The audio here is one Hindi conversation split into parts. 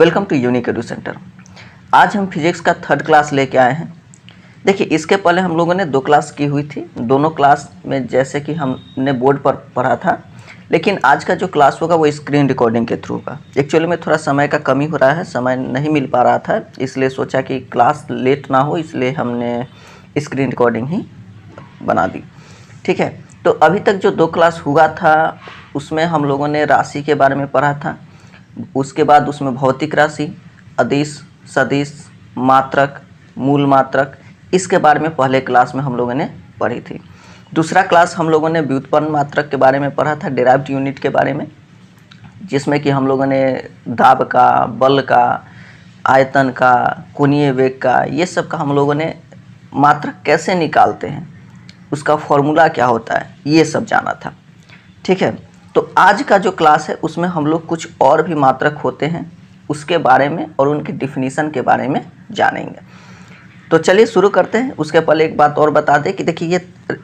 Welcome to unique edu centre. आज हम फिजिक्स का थर्ड क्लास लेके आए हैं। देखिए, इसके पहले हम लोगों ने 2 क्लास की हुई थी। दोनों क्लास में जैसे कि हमने बोर्ड पर पढ़ा था, लेकिन आज का जो क्लास होगा वो स्क्रीन रिकॉर्डिंग के थ्रू होगा। एक्चुअली में थोड़ा समय का कमी हो रहा है, समय नहीं मिल पा रहा था, इसलिए सोचा कि क्लास लेट ना हो, इसलिए हमने स्क्रीन रिकॉर्डिंग ही बना दी। ठीक है, तो अभी तक जो 2 क्लास हुआ था उसमें हम लोगों ने राशि के बारे में पढ़ा था। उसके बाद उसमें भौतिक राशि, अदिश, सदिश, मात्रक, मूल मात्रक, इसके बारे में पहले क्लास में हम लोगों ने पढ़ी थी। दूसरा क्लास हम लोगों ने व्युत्पन्न मात्रक के बारे में पढ़ा था, डेराइव्ड यूनिट के बारे में, जिसमें कि हम लोगों ने दाब का, बल का, आयतन का, कोणीय वेग का, ये सब का हम लोगों ने मात्रक कैसे निकालते हैं, उसका फॉर्मूला क्या होता है, ये सब जाना था। ठीक है, तो आज का जो क्लास है उसमें हम लोग कुछ और भी मात्रक होते हैं उसके बारे में और उनके डिफिनीशन के बारे में जानेंगे। तो चलिए शुरू करते हैं। उसके पहले एक बात और बता दें कि देखिए, ये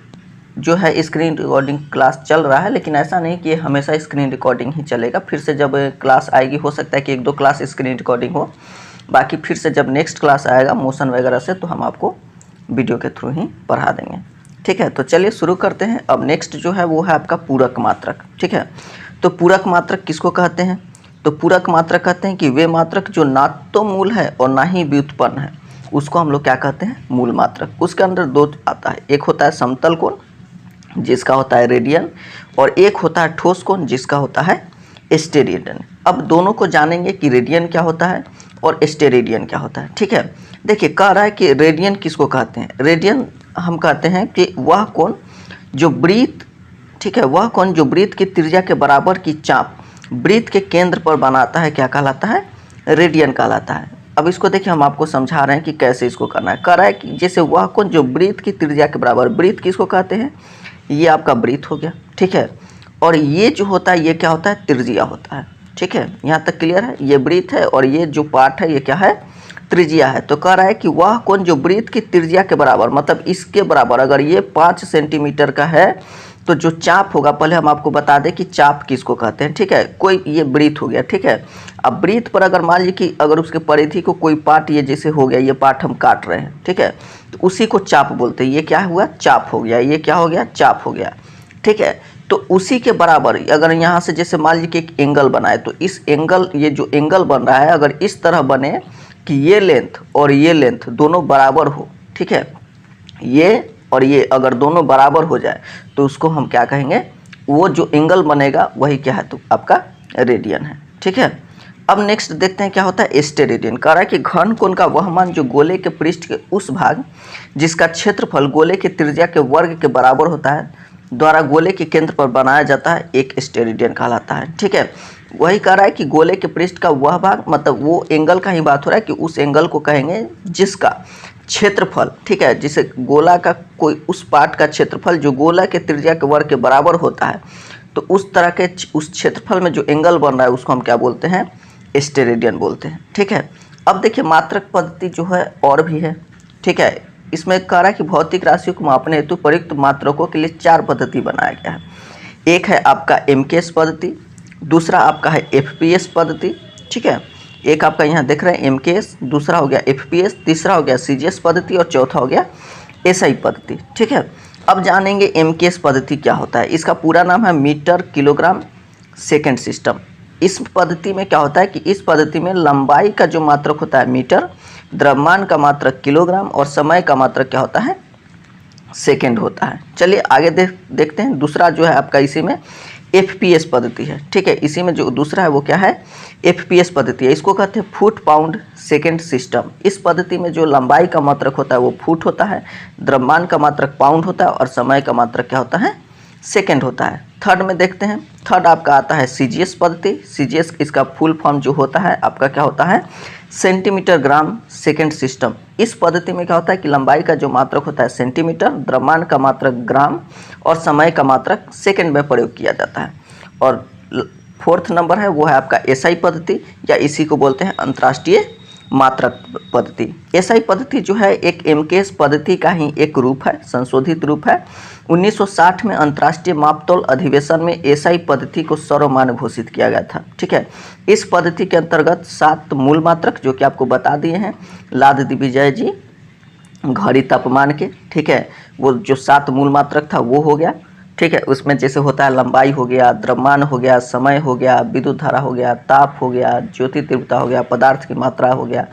जो है स्क्रीन रिकॉर्डिंग क्लास चल रहा है, लेकिन ऐसा नहीं कि ये हमेशा स्क्रीन रिकॉर्डिंग ही चलेगा। फिर से जब क्लास आएगी हो सकता है कि 1-2 क्लास स्क्रीन रिकॉर्डिंग हो, बाकी फिर से जब नेक्स्ट क्लास आएगा मोशन वगैरह से तो हम आपको वीडियो के थ्रू ही पढ़ा देंगे। ठीक है, तो चलिए शुरू करते हैं। अब नेक्स्ट जो है वो है आपका पूरक मात्रक। ठीक है, तो पूरक मात्रक किसको कहते हैं? तो पूरक मात्रक कहते हैं कि वे मात्रक जो ना तो मूल है और ना ही व्युत्पन्न है, उसको हम लोग क्या कहते हैं? मूल मात्रक। उसके अंदर 2 आता है, एक होता है समतल कोण जिसका होता है रेडियन, और एक होता है ठोस कोण जिसका होता है स्टेरेडियन। अब दोनों को जानेंगे कि रेडियन क्या होता है और स्टेरेडियन क्या होता है। ठीक है, देखिए कह रहा है कि रेडियन किसको कहते हैं? रेडियन हम कहते हैं कि वह कोण जो वृत्त, ठीक है, वह कोण जो वृत्त की त्रिज्या के बराबर की चाप वृत्त के केंद्र पर बनाता है, क्या कहलाता है? रेडियन कहलाता है। अब इसको देखिए, हम आपको समझा रहे हैं कि कैसे इसको करना है। कह रहा है कि जैसे वह कोण जो वृत्त की त्रिज्या के बराबर, वृत्त किसको कहते हैं? ये आपका वृत्त हो गया। ठीक है, और ये जो होता है ये क्या होता है? त्रिज्या होता है। ठीक है, यहाँ तक क्लियर है? ये वृत्त है और ये जो पार्ट है ये क्या है? त्रिज्या है। तो कह रहा है कि वह कोण जो वृत्त की त्रिज्या के बराबर, मतलब इसके बराबर, अगर ये 5 सेंटीमीटर का है तो जो चाप होगा, पहले हम आपको बता दें कि चाप किसको कहते हैं। ठीक है, कोई ये वृत्त हो गया। ठीक है, अब वृत्त पर अगर मान लीजिए कि अगर उसके परिधि को कोई पार्ट ये जैसे हो गया, ये पार्ट हम काट रहे हैं, ठीक है, तो उसी को चाप बोलते हैं। ये क्या हुआ? चाप हो गया। ये क्या हो गया? चाप हो गया। ठीक है, तो उसी के बराबर अगर यहाँ से जैसे मान लीजिए कि एक एंगल बनाए, तो इस एंगल, ये जो एंगल बन रहा है, अगर इस तरह बने कि ये लेंथ और ये लेंथ दोनों बराबर हो, ठीक है, ये और ये अगर दोनों बराबर हो जाए तो उसको हम क्या कहेंगे? वो जो एंगल बनेगा वही क्या है? तो आपका रेडियन है। ठीक है, अब नेक्स्ट देखते हैं क्या होता है स्टेरेडियन। कह रहा है कि घन कोण का वह मान जो गोले के पृष्ठ के उस भाग जिसका क्षेत्रफल गोले की त्रिज्या के वर्ग के बराबर होता है द्वारा गोले के केंद्र पर बनाया जाता है, एक स्टेरेडियन कहलाता है। ठीक है, वही कह रहा है कि गोले के पृष्ठ का वह भाग, मतलब वो एंगल का ही बात हो रहा है कि उस एंगल को कहेंगे जिसका क्षेत्रफल, ठीक है, जिसे गोला का कोई उस पार्ट का क्षेत्रफल जो गोला के त्रिज्या के वर्ग के बराबर होता है, तो उस तरह के उस क्षेत्रफल में जो एंगल बन रहा है उसको हम क्या बोलते हैं? स्टेरेडियन बोलते हैं। ठीक है, अब देखिए मात्रक पद्धति जो है और भी है। ठीक है, इसमें कह रहा है कि भौतिक राशियों को मापने हेतु प्रयुक्त मात्रकों के लिए 4 पद्धति बनाया गया है। एक है आपका MKS पद्धति, दूसरा आपका है FPS पद्धति, ठीक है, एक आपका यहाँ देख रहे हैं MKS, दूसरा हो गया FPS, तीसरा हो गया CGS पद्धति और चौथा हो गया SI पद्धति। ठीक है, अब जानेंगे MKS पद्धति क्या होता है। इसका पूरा नाम है मीटर किलोग्राम सेकेंड सिस्टम। इस पद्धति में क्या होता है कि इस पद्धति में लंबाई का जो मात्रक होता है मीटर, द्रव्यमान का मात्रक किलोग्राम और समय का मात्रक क्या होता है? सेकेंड होता है। चलिए आगे देखते हैं। दूसरा जो है आपका इसी में FPS पद्धति है। ठीक है, इसी में जो दूसरा है वो क्या है? FPS पद्धति है। इसको कहते हैं फुट पाउंड सेकेंड सिस्टम। इस पद्धति में जो लंबाई का मात्रक होता है वो फुट होता है, द्रव्यमान का मात्रक पाउंड होता है और समय का मात्रक क्या होता है? सेकेंड होता है। थर्ड में देखते हैं, थर्ड आपका आता है CGS पद्धति। CGS इसका फुल फॉर्म जो होता है आपका क्या होता है? Centimetre gram second system. इस पद्धति में क्या होता है कि लंबाई का जो मात्रक होता है सेंटीमीटर, द्रव्यमान का मात्रक ग्राम और समय का मात्रक सेकेंड में प्रयोग किया जाता है। और फोर्थ नंबर है वो है आपका SI पद्धति, या इसी को बोलते हैं अंतर्राष्ट्रीय मात्रक पद्धति। SI पद्धति जो है एक MKS पद्धति का ही एक रूप है, संशोधित रूप है, 1960 में अंतर्राष्ट्रीय मापतौल अधिवेशन में एसआई पद्धति को सर्वमान्य घोषित किया गया था। ठीक है, इस पद्धति के अंतर्गत 7 मूल मात्रक जो कि आपको बता दिए हैं लाद दिग्विजय जी घड़ी तापमान के। ठीक है, वो जो 7 मूल मात्रक था वो हो गया। ठीक है, उसमें जैसे होता है लंबाई हो गया, द्रव्यमान हो गया, समय हो गया, विद्युत धारा हो गया, ताप हो गया, ज्योति तीव्रता हो गया, पदार्थ की मात्रा हो गया।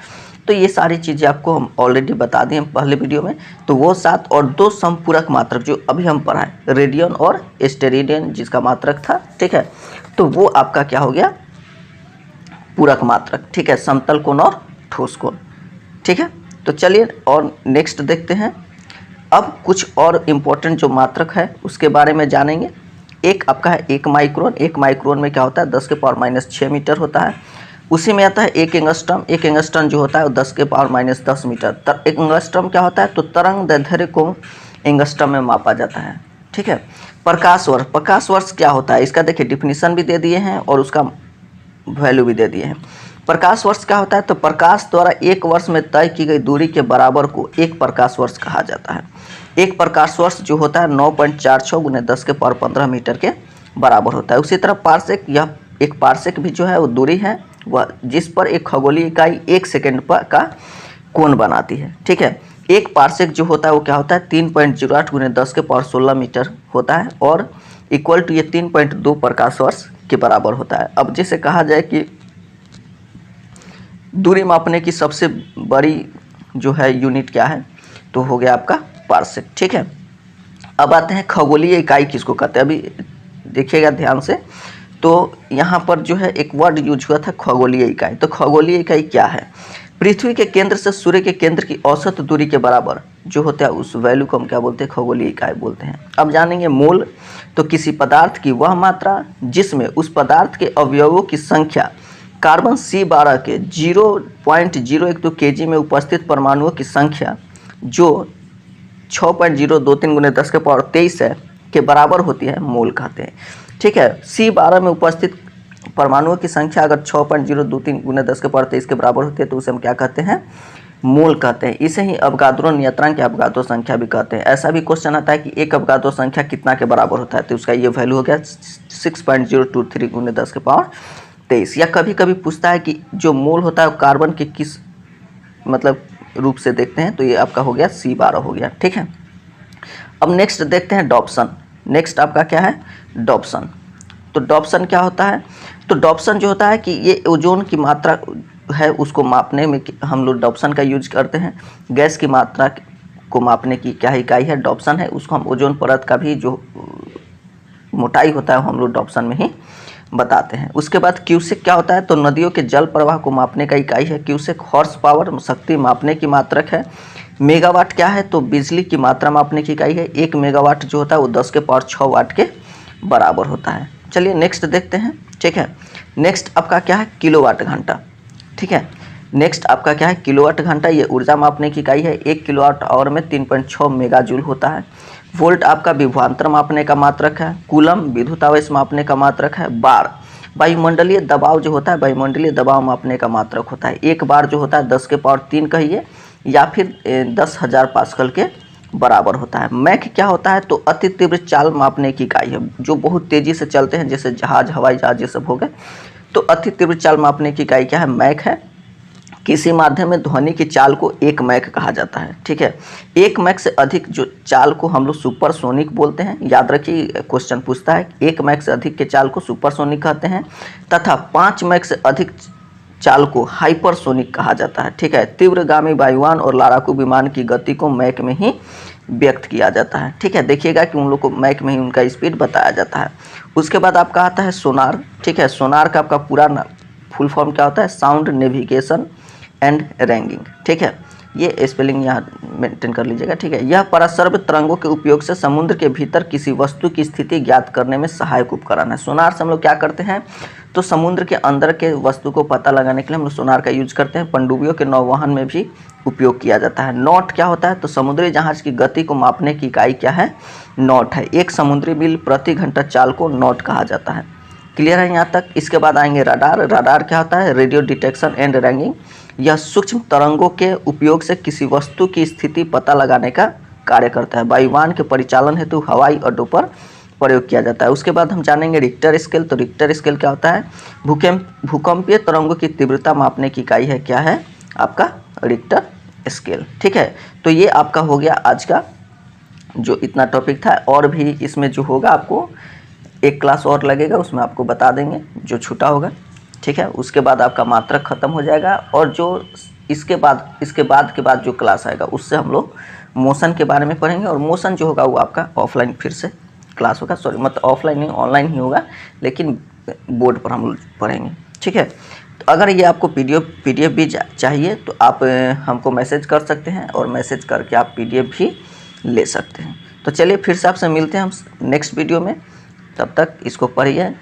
तो ये सारी चीज़ें आपको हम ऑलरेडी बता दिए पहले वीडियो में। तो वो 7 और 2 समपूरक मात्रक जो अभी हम पढ़ाए, रेडियन और स्टेरेडियन जिसका मात्रक था। ठीक है, तो वो आपका क्या हो गया, पूरक मात्रक। ठीक है, समतल कोण और ठोस कोण। ठीक है, तो चलिए और नेक्स्ट देखते हैं। अब कुछ और इम्पोर्टेंट जो मात्रक है उसके बारे में जानेंगे। एक आपका है 1 माइक्रोन। 1 माइक्रोन में क्या होता है, 10⁻⁻6 मीटर होता है। उसी में आता है 1 एंगस्ट्रम। 1 एंगस्ट्रम जो होता है वो 10⁻10 मीटर। 1 एंगस्ट्रम क्या होता है, तो तरंग दैर्ध्य को एंगस्ट्रम में मापा जाता है। ठीक है, प्रकाश वर्ष। प्रकाश वर्ष क्या होता है, इसका देखिए डिफिनीशन भी दे दिए हैं और उसका वैल्यू भी दे दिए हैं। प्रकाश वर्ष क्या होता है, तो प्रकाश द्वारा 1 वर्ष में तय की गई दूरी के बराबर को 1 प्रकाश वर्ष कहा जाता है। 1 प्रकाश वर्ष जो होता है 9.46 × 10⁻15 मीटर के बराबर होता है। उसी तरह पार्सेक, यह एक पार्सेक भी जो है वो दूरी है वह जिस पर एक खगोलीय इकाई 1 सेकेंड पर का कोण बनाती है। ठीक है, 1 पार्सेक जो होता है वो क्या होता है 3.08 × 10⁻16 मीटर होता है और इक्वल टू ये 3.2 प्रकाश वर्ष के बराबर होता है। अब जैसे कहा जाए कि दूरी मापने की सबसे बड़ी जो है यूनिट क्या है, तो हो गया आपका पार्सेक। ठीक है, अब आते हैं खगोलीय इकाई किसको कहते हैं। अभी देखिएगा ध्यान से, तो यहाँ पर जो है एक वर्ड यूज हुआ था खगोलीय इकाई। तो खगोलीय इकाई क्या है, पृथ्वी के केंद्र से सूर्य के केंद्र की औसत दूरी के बराबर जो होता है उस वैल्यू को हम क्या बोलते हैं, खगोलीय इकाई बोलते हैं। अब जानेंगे मोल। तो किसी पदार्थ की वह मात्रा जिसमें उस पदार्थ के अवयवों की संख्या कार्बन C12 के 0.012 kg में उपस्थित परमाणुओं की संख्या जो 6.023 × 10⁻23 है के बराबर होती है, मोल कहते हैं। ठीक है, C12 में उपस्थित परमाणुओं की संख्या अगर 6.023 × 10⁻23 के बराबर होती है तो उसे हम क्या कहते हैं, मोल कहते हैं। इसे ही अवगाद्रो नियतांक या अवगाद्रो संख्या भी कहते हैं। ऐसा भी क्वेश्चन आता है कि एक अवगाद्रो संख्या कितना के बराबर होता है, तो उसका ये वैल्यू हो गया 6.023 × 10⁻23। या कभी कभी पूछता है कि जो मोल होता है वो कार्बन के किस मतलब रूप से देखते हैं, तो ये आपका हो गया C12 हो गया। ठीक है, अब नेक्स्ट देखते हैं डॉप्सन। नेक्स्ट आपका क्या है, डॉप्सन। तो डॉप्सन क्या होता है, तो डॉप्सन जो होता है कि ये ओजोन की मात्रा है उसको मापने में हम लोग डॉप्सन का यूज करते हैं। गैस की मात्रा को मापने की क्या इकाई है, डॉप्सन है। उसको हम ओजोन परत का भी जो मोटाई होता है हम लोग डॉप्सन में ही बताते हैं। उसके बाद क्यूसेक क्या होता है, तो नदियों के जल प्रवाह को मापने का इकाई है क्यूसेक। हॉर्स पावर शक्ति मापने की मात्रक है। मेगावाट क्या है, तो बिजली की मात्रा मापने की इकाई है। 1 मेगावाट जो होता है वो 10⁻6 वाट के बराबर होता है। चलिए नेक्स्ट देखते हैं। ठीक है, नेक्स्ट आपका क्या है, किलोवाट घंटा। ठीक है, नेक्स्ट आपका क्या है, किलोवाट घंटा। ये ऊर्जा मापने की इकाई है। 1 किलोवाट आवर में 3.6 मेगाजूल होता है। वोल्ट आपका विभवांतर मापने का मात्रक है। कूलम विद्युत आवेश मापने का मात्रक है। बार वायुमंडलीय दबाव जो होता है, वायुमंडलीय दबाव मापने का मात्रक होता है। 1 बार जो होता है 10⁻3 कहिए या फिर 10,000 पास्कल के बराबर होता है। मैक क्या होता है, तो अति तीव्र चाल मापने की इकाई है। जो बहुत तेजी से चलते हैं जैसे जहाज, हवाई जहाज ये सब हो गए, तो अति तीव्र चाल मापने की इकाई क्या है, मैक है। किसी माध्यम में ध्वनि की चाल को 1 मैक कहा जाता है। ठीक है, 1 मैक से अधिक जो चाल को हम लोग सुपरसोनिक बोलते हैं। याद रखिए क्वेश्चन पूछता है, 1 मैक से अधिक के चाल को सुपरसोनिक कहते हैं तथा 5 मैक से अधिक चाल को हाइपरसोनिक कहा जाता है। ठीक है, तीव्रगामी वायुयान और लड़ाकू विमान की गति को मैक में ही व्यक्त किया जाता है। ठीक है, देखिएगा कि उन लोग को मैक में ही उनका स्पीड बताया जाता है। उसके बाद आपका आता है सोनार। ठीक है, सोनार का आपका पूरा फुल फॉर्म क्या होता है, साउंड नेविगेशन एंड रैंगिंग। ठीक है, ये स्पेलिंग यहाँ मेंटेन कर लीजिएगा। ठीक है, यह परासर्व तरंगों के उपयोग से समुद्र के भीतर किसी वस्तु की स्थिति ज्ञात करने में सहायक उपकरण है। सोनार से हम लोग क्या करते हैं, तो समुद्र के अंदर के वस्तु को पता लगाने के लिए हम लोग सोनार का यूज करते हैं। पनडुब्बियों के नौवहन में भी उपयोग किया जाता है। नॉट क्या होता है, तो समुद्री जहाज की गति को मापने की इकाई क्या है, नॉट है। 1 समुद्री मील प्रति घंटा चाल को नॉट कहा जाता है। क्लियर है यहाँ तक। इसके बाद आएंगे रडार। रडार क्या होता है, रेडियो डिटेक्शन एंड रैंगिंग। यह सूक्ष्म तरंगों के उपयोग से किसी वस्तु की स्थिति पता लगाने का कार्य करता है। वायुयान के परिचालन हेतु हवाई अड्डों पर प्रयोग किया जाता है। उसके बाद हम जानेंगे रिक्टर स्केल। तो रिक्टर स्केल क्या होता है? भूकंपीय तरंगों की तीव्रता मापने की इकाई है, क्या है आपका? Richter scale. ठीक है, तो ये आपका हो गया आज का जो इतना टॉपिक था। और भी इसमें जो होगा आपको एक क्लास और लगेगा, उसमें आपको बता देंगे जो छूटा होगा। ठीक है, उसके बाद आपका मात्रक खत्म हो जाएगा। और जो इसके बाद जो क्लास आएगा उससे हम लोग मोशन के बारे में पढ़ेंगे। और मोशन जो होगा वो आपका ऑफलाइन फिर से क्लास होगा, सॉरी मतलब ऑफलाइन नहीं ऑनलाइन ही होगा, लेकिन बोर्ड पर हम लोग पढ़ेंगे। ठीक है, तो अगर ये आपको पीडीएफ भी चाहिए तो आप हमको मैसेज कर सकते हैं, और मैसेज करके आप पीडीएफ भी ले सकते हैं। तो चलिए फिर से आपसे मिलते हैं हम नेक्स्ट वीडियो में, तब तक इसको पढ़िए।